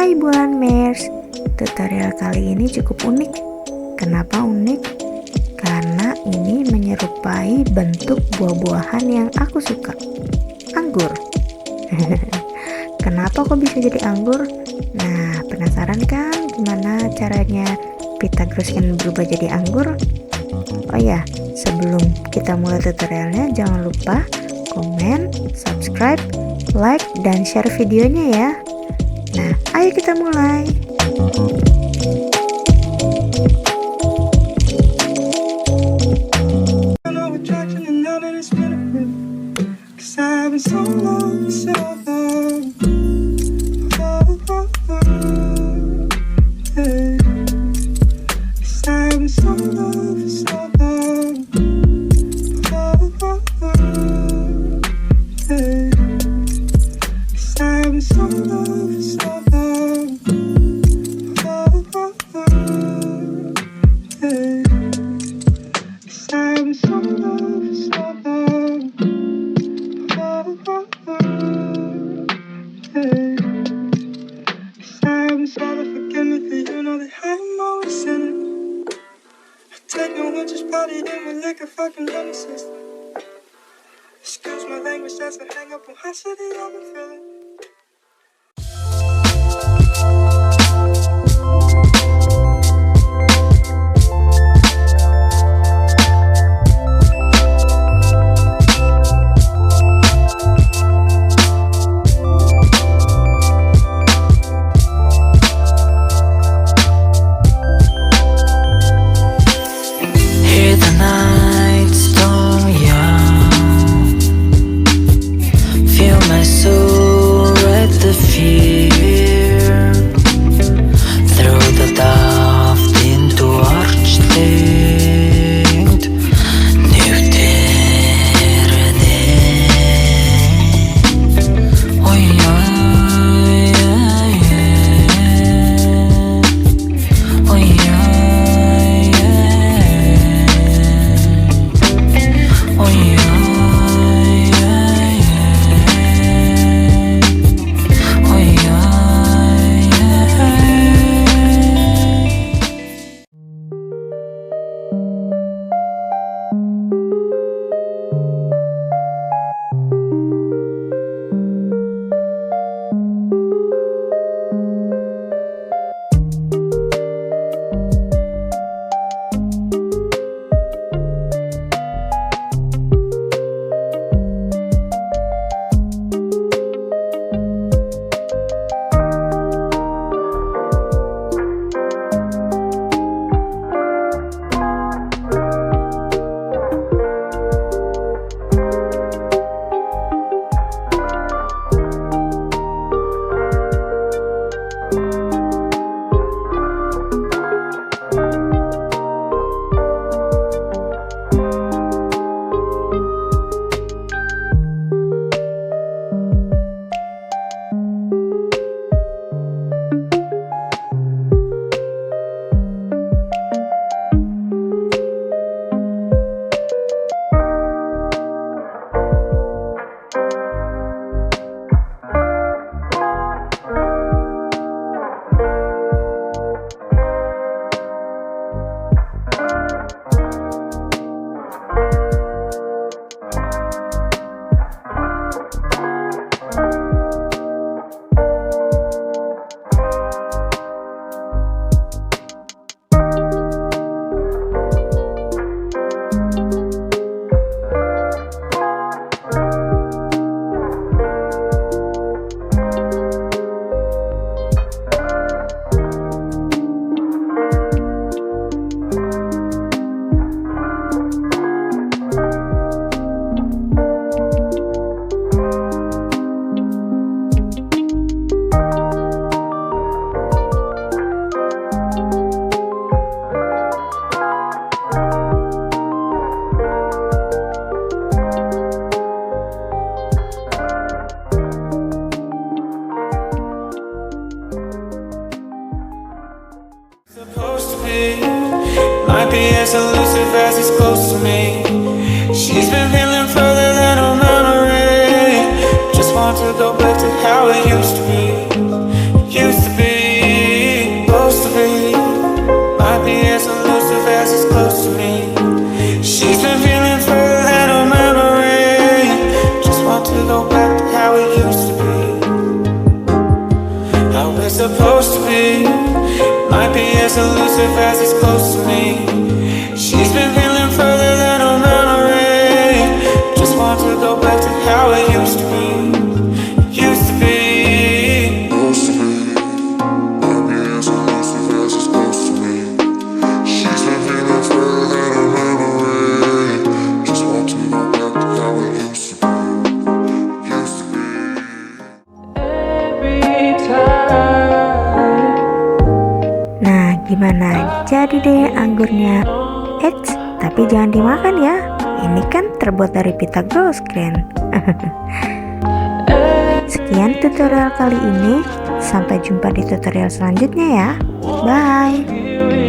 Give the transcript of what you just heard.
Hai Bulan Mers, tutorial kali ini cukup unik. Kenapa unik? Karena ini menyerupai bentuk buah-buahan yang aku suka, anggur. Kenapa kok bisa jadi anggur? Nah, penasaran kan gimana caranya pita Grossgrain berubah jadi anggur? Oh ya, sebelum kita mulai tutorialnya, jangan lupa komen, subscribe, like, dan share videonya ya. Nah, ayo kita mulai. Excuse my language, that's a hang up on high city, I've been feeling. Might be as elusive as it's close to me. She's been feeling further than a memory. Just want to go back to how it used to be. Used to be. jadi deh anggurnya. Eits, tapi jangan dimakan ya. Ini kan terbuat dari pita Grossgrain. Sekian tutorial kali ini. Sampai jumpa di tutorial selanjutnya ya. Bye.